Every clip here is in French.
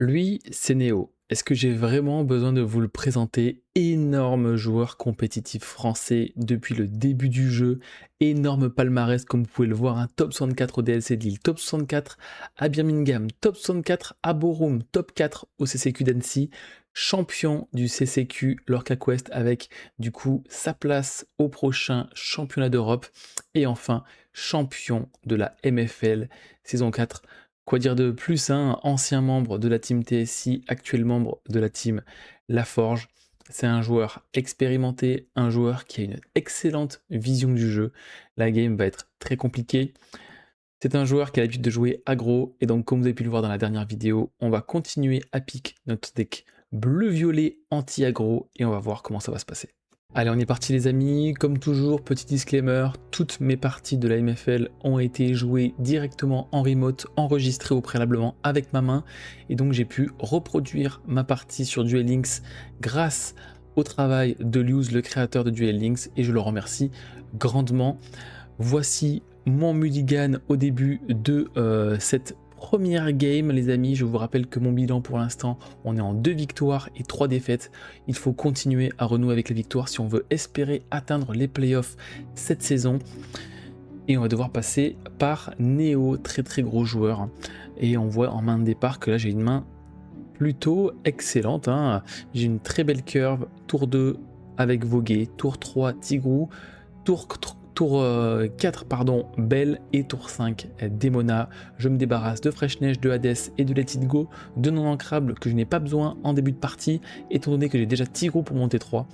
Lui, c'est Néo. Est-ce que j'ai vraiment besoin de vous le présenter? Énorme joueur compétitif français depuis le début du jeu, énorme palmarès comme vous pouvez le voir, un top 64 au DLC de Lille, top 64 à Birmingham, top 64 à Borum, top 4 au CCQ d'Annecy, champion du CCQ Lorca Quest avec du coup sa place au prochain championnat d'Europe et enfin champion de la MFL saison 4. Quoi dire de plus, hein, ancien membre de la team TSI, actuel membre de la team Laforge. C'est un joueur expérimenté, un joueur qui a une excellente vision du jeu. La game va être très compliquée. C'est un joueur qui a l'habitude de jouer aggro, et donc comme vous avez pu le voir dans la dernière vidéo, on va continuer à pick notre deck bleu-violet anti-aggro, et on va voir comment ça va se passer. Allez, on est parti les amis, comme toujours, petit disclaimer, toutes mes parties de la MFL ont été jouées directement en remote, enregistrées au préalablement avec ma main, et donc j'ai pu reproduire ma partie sur Duel Links grâce au travail de Luz, le créateur de Duel Links, et je le remercie grandement. Voici mon mulligan au début de cette première game les amis. Je vous rappelle que mon bilan pour l'instant, on est en 2 victoires et 3 défaites. Il faut continuer à renouer avec les victoires si on veut espérer atteindre les playoffs cette saison. Et on va devoir passer par Néo, très très gros joueur. Et on voit en main de départ que là j'ai une main plutôt excellente, hein. J'ai une très belle curve, tour 2 avec Vogué, tour 3 Tigrou, tour 4 pardon, Belle, et tour 5 Demona. Je me débarrasse de Fresh Neige, de Hades et de Let It Go, de non ancrables que je n'ai pas besoin en début de partie, étant donné que j'ai déjà Tigrou pour monter 3.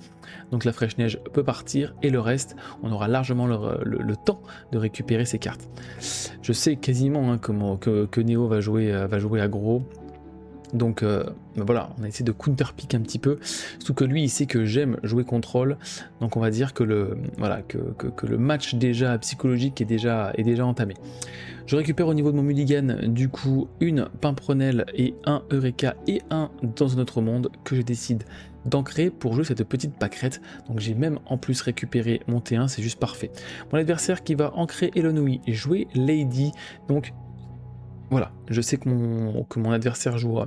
Donc la Fresh Neige peut partir, et le reste, on aura largement le temps de récupérer ces cartes. Je sais quasiment hein, que Neo va jouer aggro. Donc ben voilà, on a essayé de counter-pick un petit peu, surtout que lui il sait que j'aime jouer contrôle, donc on va dire que le match déjà psychologique est déjà entamé. Je récupère au niveau de mon mulligan du coup une Pimprenelle et un Eureka et un Dans un autre monde que je décide d'ancrer pour jouer cette petite pâquerette. Donc j'ai même en plus récupéré mon T1, c'est juste parfait. Mon adversaire qui va ancrer Elonui et jouer Lady, donc voilà, je sais que mon adversaire joue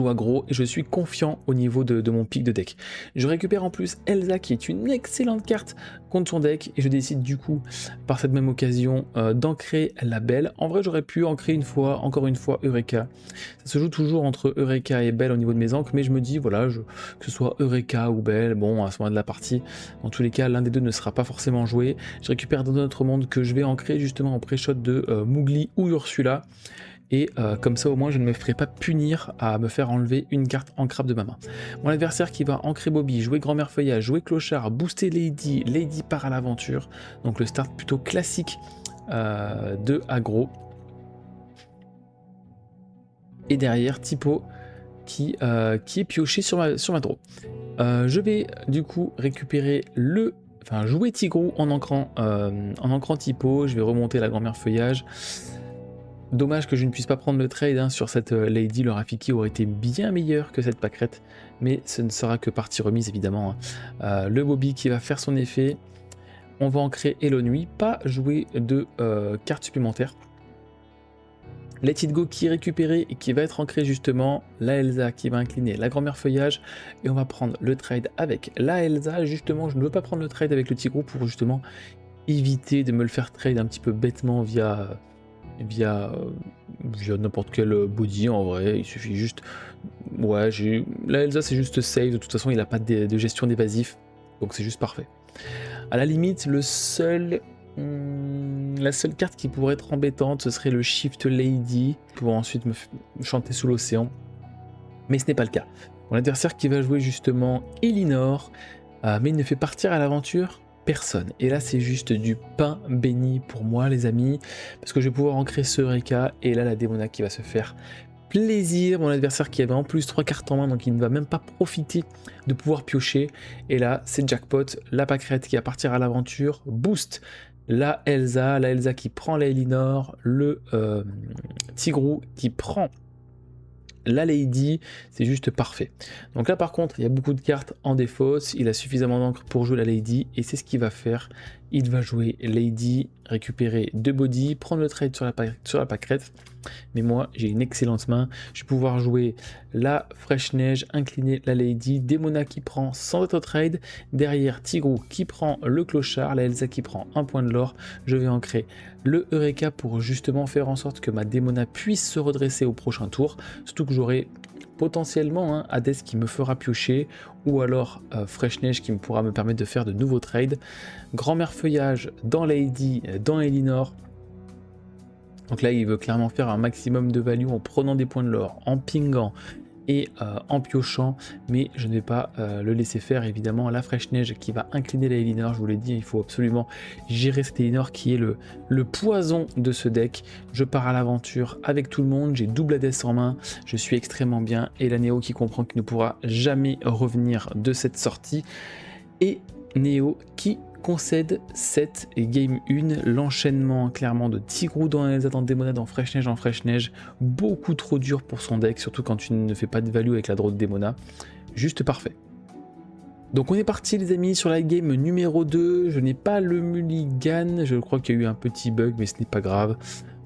aggro et je suis confiant au niveau de mon pic de deck. Je récupère en plus Elsa qui est une excellente carte contre son deck et je décide du coup par cette même occasion d'ancrer la Belle. En vrai j'aurais pu ancrer encore une fois Eureka. Ça se joue toujours entre Eureka et Belle au niveau de mes ancres, mais je me dis voilà, que ce soit Eureka ou Belle, bon à ce moment de la partie, dans tous les cas l'un des deux ne sera pas forcément joué. Je récupère dans notre monde que je vais ancrer justement en pré-shot de Mowgli ou Ursula. Et comme ça au moins je ne me ferai pas punir à me faire enlever une carte ancrable de ma main. Mon adversaire qui va ancrer Bobby, jouer Grand-Mère Feuillage, jouer Clochard, booster Lady, Lady part à l'aventure. Donc le start plutôt classique de aggro. Et derrière Tipo qui est pioché sur ma draw. Je vais du coup récupérer jouer Tigrou en ancrant Tipo. Je vais remonter la Grand-Mère Feuillage. Dommage que je ne puisse pas prendre le trade hein, sur cette Lady, le Rafiki aurait été bien meilleur que cette pâquerette, mais ce ne sera que partie remise évidemment. Hein. Le Bobby qui va faire son effet, on va ancrer Elonui, pas jouer de carte supplémentaire. Let It Go qui est récupéré et qui va être ancré justement, la Elsa qui va incliner la Grand-Mère Feuillage, et on va prendre le trade avec la Elsa. Justement, je ne veux pas prendre le trade avec le Tigrou pour justement éviter de me le faire trade un petit peu bêtement via n'importe quel body en vrai. Il suffit juste, ouais, la Elsa c'est juste save, de toute façon il n'a pas de gestion d'évasif, donc c'est juste parfait. À la limite la seule carte qui pourrait être embêtante ce serait le Shift Lady pour ensuite me chanter sous l'océan, mais ce n'est pas le cas. Mon adversaire qui va jouer justement Elinor, mais il ne fait partir à l'aventure personne. Et là c'est juste du pain béni pour moi les amis, parce que je vais pouvoir ancrer ce Eureka, et là la Demona qui va se faire plaisir. Mon adversaire qui avait en plus 3 cartes en main, donc il ne va même pas profiter de pouvoir piocher, et là c'est jackpot, la pâquerette qui va partir à l'aventure, boost la Elsa qui prend la Elinor, le Tigrou qui prend la Lady, c'est juste parfait. Donc là par contre, il y a beaucoup de cartes en défausse, il a suffisamment d'encre pour jouer la Lady, et c'est ce qu'il va faire. Il va jouer Lady, récupérer 2 body, prendre le trade sur la pâquerette. Mais moi, j'ai une excellente main. Je vais pouvoir jouer la Fraîche Neige, incliner la Lady, Demona qui prend sans auto-trade. Derrière, Tigrou qui prend le Clochard, la Elsa qui prend un point de l'or. Je vais ancrer le Eureka pour justement faire en sorte que ma Demona puisse se redresser au prochain tour. Surtout que j'aurai potentiellement Hades qui me fera piocher, ou alors Fraîche Neige qui pourra me permettre de faire de nouveaux trades. Grand-mère Feuillage dans Lady, dans Elinor. Donc là, il veut clairement faire un maximum de value en prenant des points de l'or, en pingant et en piochant, mais je ne vais pas le laisser faire. Évidemment, la Fraîche Neige qui va incliner la Elinor, je vous l'ai dit, il faut absolument gérer cette Elinor qui est le poison de ce deck. Je pars à l'aventure avec tout le monde, j'ai double Hades en main, je suis extrêmement bien, et la Néo qui comprend qu'il ne pourra jamais revenir de cette sortie, et Néo qui concède cette game 1, l'enchaînement clairement de Tigrou dans Elsa, dans Demona, dans Fraîche Neige, en Fraîche Neige, beaucoup trop dur pour son deck, surtout quand tu ne fais pas de value avec la draw de Demona, juste parfait. Donc on est parti les amis sur la game numéro 2, je n'ai pas le mulligan, je crois qu'il y a eu un petit bug mais ce n'est pas grave.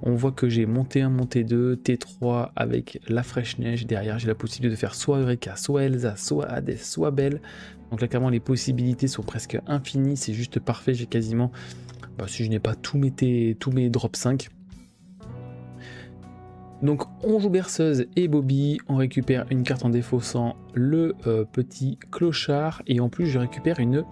On voit que j'ai monté 1, monté 2, T3 avec la Fraîche Neige, derrière j'ai la possibilité de faire soit Eureka, soit Elsa, soit Hades, soit Belle. Donc là clairement les possibilités sont presque infinies, c'est juste parfait, j'ai quasiment, si je n'ai pas tous mes drop 5. Donc on joue Berceuse et Bobby, on récupère une carte en défaussant le petit Clochard, et en plus je récupère une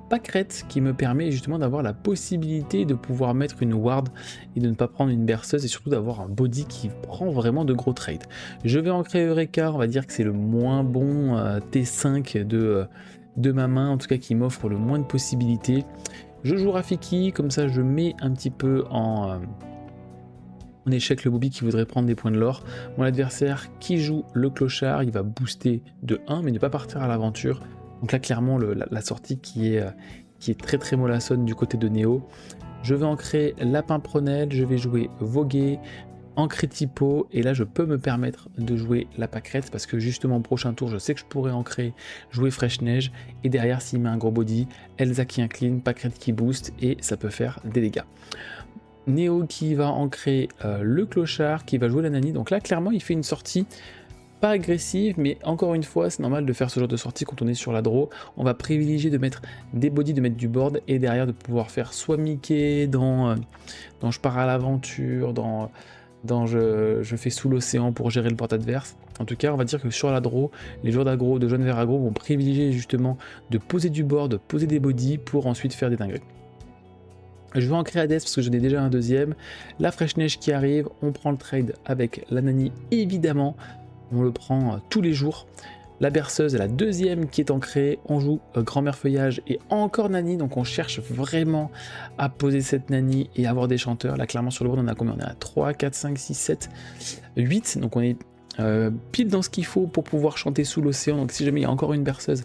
pâquerette qui me permet justement d'avoir la possibilité de pouvoir mettre une ward et de ne pas prendre une berceuse, et surtout d'avoir un body qui prend vraiment de gros trades. Je vais ancrer Eureka, on va dire que c'est le moins bon T5 de ma main, en tout cas qui m'offre le moins de possibilités. Je joue Rafiki, comme ça je mets un petit peu en échec le Bobby qui voudrait prendre des points de l'or. Mon adversaire qui joue le Clochard, il va booster de 1 mais ne pas partir à l'aventure. Donc là clairement la sortie qui est très très mollassonne du côté de Néo. Je vais ancrer Lapin Prenelle, je vais jouer Voguer, ancrer Tipo, et là je peux me permettre de jouer la pâquerette parce que justement au prochain tour je sais que je pourrais ancrer, jouer Fraîche Neige, et derrière s'il met un gros body, Elsa qui incline, pâquerette qui booste, et ça peut faire des dégâts. Néo qui va ancrer le Clochard, qui va jouer la Nani. Donc là clairement il fait une sortie pas agressive, mais encore une fois c'est normal de faire ce genre de sortie quand on est sur la draw. On va privilégier de mettre des bodies, de mettre du board, et derrière de pouvoir faire soit Mickey dans je pars à l'aventure, dans je fais sous l'océan pour gérer le board adverse. En tout cas on va dire que sur la draw, les joueurs d'aggro, de jaune vert aggro vont privilégier justement de poser du board, de poser des bodies pour ensuite faire des dingueries. Je vais ancrer Hades parce que j'en ai déjà un deuxième. La Fraîche Neige qui arrive, on prend le trade avec la Nani évidemment. On le prend tous les jours. La Berceuse, la deuxième qui est ancrée. On joue Grand-mère Feuillage et encore Nani. Donc on cherche vraiment à poser cette Nani et avoir des chanteurs. Là clairement sur le board on a combien? On est à 3, 4, 5, 6, 7, 8. Donc on est pile dans ce qu'il faut pour pouvoir chanter sous l'océan. Donc si jamais il y a encore une Berceuse,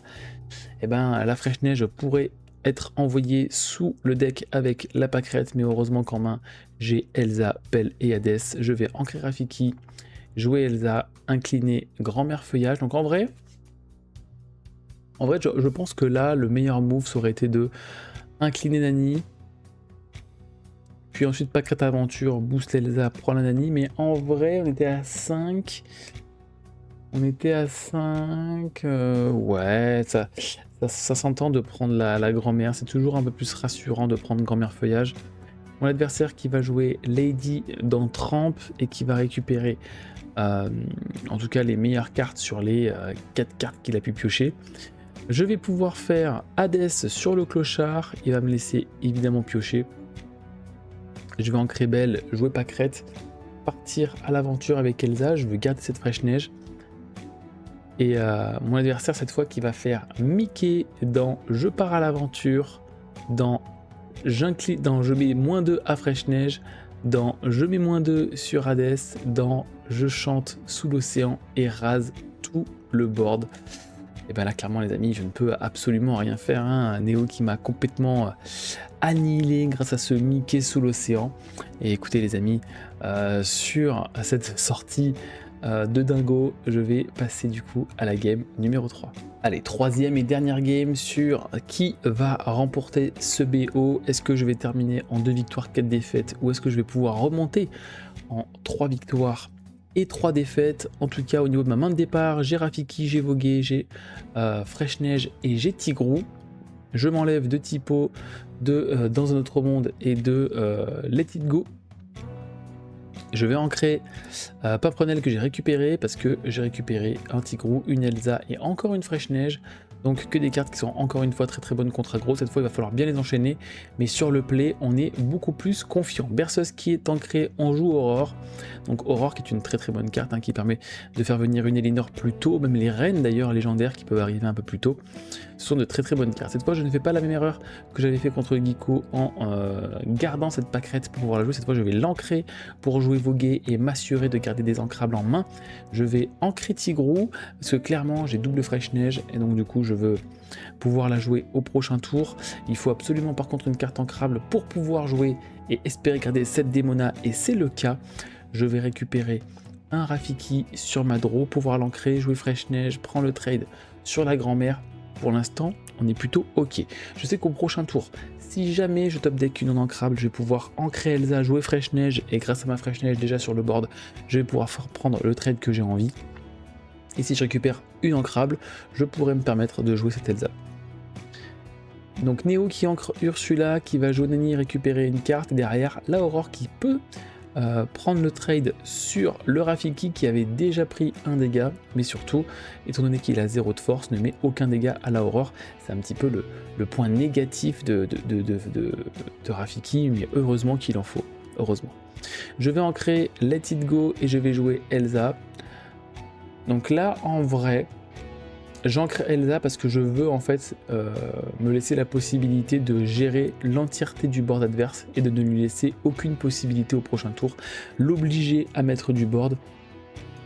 et ben la Fraîche Neige pourrait être envoyée sous le deck avec la pâquerette. Mais heureusement qu'en main j'ai Elsa, Belle et Hades. Je vais ancrer Rafiki, jouer Elsa, incliner Grand-mère Feuillage. Donc en vrai je pense que là le meilleur move ça aurait été de incliner Nani, puis ensuite pâquerette aventure, boost Elsa, prend la Nani. Mais en vrai on était à 5, ouais, ça s'entend de prendre la grand-mère, c'est toujours un peu plus rassurant de prendre Grand-mère Feuillage. Mon adversaire qui va jouer Lady dans Tramp et qui va récupérer en tout cas les meilleures cartes sur les 4 cartes qu'il a pu piocher. Je vais pouvoir faire Hades sur le Clochard, il va me laisser évidemment piocher. Je vais ancrer Belle, jouer pâquerette, partir à l'aventure avec Elsa, je veux garder cette Fraîche Neige. Et mon adversaire cette fois qui va faire Mickey dans je pars à l'aventure, dans je mets -2 à Fraîche Neige, dans je mets -2 sur Hades, dans je chante sous l'océan et rase tout le board. Et bien là clairement les amis je ne peux absolument rien faire, hein. Néo qui m'a complètement annihilé grâce à ce Mickey sous l'océan. Et écoutez les amis, sur cette sortie de dingo, je vais passer du coup à la game numéro 3. Allez, troisième et dernière game sur qui va remporter ce BO. Est-ce que je vais terminer en 2 victoires, 4 défaites, ou est-ce que je vais pouvoir remonter en 3 victoires et 3 défaites? En tout cas, au niveau de ma main de départ, j'ai Rafiki, j'ai Vogué, j'ai Fresh Neige et j'ai Tigrou. Je m'enlève de Typo, de Dans un autre monde et de Let It Go. Je vais ancrer Paprenel que j'ai récupéré parce que j'ai récupéré un Tigrou, une Elsa et encore une Fresh Neige. Donc que des cartes qui sont encore une fois très très bonnes contre aggro. Cette fois il va falloir bien les enchaîner. Mais sur le play on est beaucoup plus confiant. Berceuse qui est ancrée, on joue Aurore. Donc Aurore qui est une très très bonne carte qui permet de faire venir une Elinor plus tôt. Même les reines d'ailleurs légendaires qui peuvent arriver un peu plus tôt. Ce sont de très très bonnes cartes. Cette fois je ne fais pas la même erreur que j'avais fait contre Geeko en gardant cette pâquerette pour pouvoir la jouer. Cette fois je vais l'ancrer pour jouer Voguer et m'assurer de garder des ancrables en main. Je vais ancrer Tigrou parce que clairement j'ai double Fresh Neige et donc du coup je veux pouvoir la jouer au prochain tour. Il faut absolument par contre une carte ancrable pour pouvoir jouer et espérer garder cette Démona et c'est le cas. Je vais récupérer un Rafiki sur ma draw, pouvoir l'ancrer, jouer Fresh Neige, prendre le trade sur la grand-mère. Pour l'instant, on est plutôt ok. Je sais qu'au prochain tour, si jamais je top deck une non ancrable, je vais pouvoir ancrer Elsa, jouer Fresh Neige, et grâce à ma Fresh Neige déjà sur le board, je vais pouvoir prendre le trade que j'ai envie. Et si je récupère une ancrable, je pourrais me permettre de jouer cette Elsa. Donc Néo qui ancre Ursula, qui va jouer Nani, récupérer une carte, et derrière la Aurore qui peut prendre le trade sur le Rafiki qui avait déjà pris un dégât, mais surtout, étant donné qu'il a 0 de force, ne met aucun dégât à la Aurore. C'est un petit peu le point négatif de Rafiki, mais heureusement qu'il en faut, heureusement. Je vais ancrer Let It Go et je vais jouer Elsa. Donc là, en vrai, j'ancre Elsa parce que je veux en fait me laisser la possibilité de gérer l'entièreté du board adverse et de ne lui laisser aucune possibilité au prochain tour, l'obliger à mettre du board.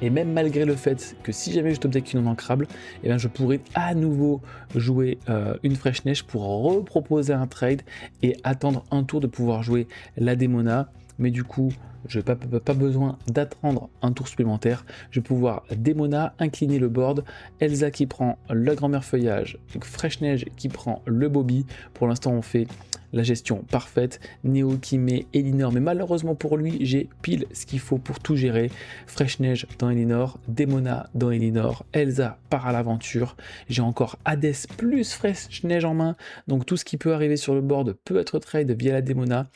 Et même malgré le fait que si jamais je top deck une non ancrable, eh bien je pourrais à nouveau jouer une Fresh Neige pour reproposer un trade et attendre un tour de pouvoir jouer la Démona. Mais du coup, je n'ai pas besoin d'attendre un tour supplémentaire. Je vais pouvoir Démona, incliner le board, Elsa qui prend la grand-mère feuillage, Fresh Neige qui prend le Bobby. Pour l'instant, on fait la gestion parfaite. Néo qui met Elinor, mais malheureusement pour lui, j'ai pile ce qu'il faut pour tout gérer. Fresh Neige dans Elinor, Démona dans Elinor, Elsa part à l'aventure. J'ai encore Hades plus Fresh Neige en main, donc tout ce qui peut arriver sur le board peut être trade via la Démona.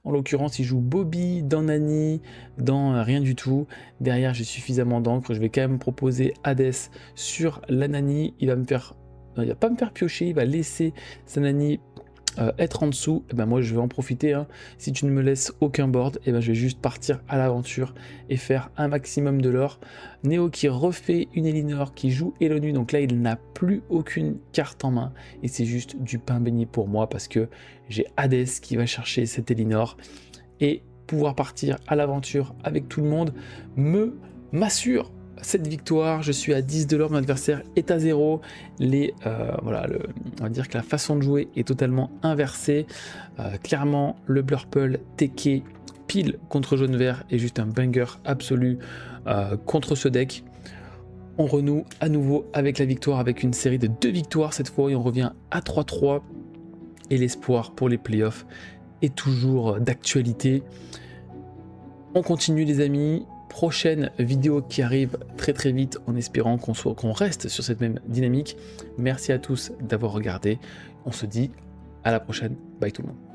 En l'occurrence, il joue Bobby dans Nani, dans rien du tout. Derrière, j'ai suffisamment d'encre. Je vais quand même proposer Hades sur la Nani. Il va me faire, non, il va pas me faire piocher. Il va laisser sa Nani être en dessous. Et ben moi, je vais en profiter. Hein. Si tu ne me laisses aucun board, et ben je vais juste partir à l'aventure et faire un maximum de l'or. Néo qui refait une Elinor, qui joue Elonu. Donc là, il n'a plus aucune carte en main. Et c'est juste du pain béni pour moi parce que j'ai Hades qui va chercher cette Elinor. Et pouvoir partir à l'aventure avec tout le monde m'assure cette victoire. Je suis à 10 de l'or, mon adversaire est à 0. Voilà, on va dire que la façon de jouer est totalement inversée. Clairement, le Blurple Teke pile contre jaune vert est juste un banger absolu contre ce deck. On renoue à nouveau avec la victoire, avec une série de 2 victoires cette fois, et on revient à 3-3. Et l'espoir pour les playoffs est toujours d'actualité. On continue les amis. Prochaine vidéo qui arrive très très vite en espérant qu'on reste sur cette même dynamique. Merci à tous d'avoir regardé. On se dit à la prochaine. Bye tout le monde.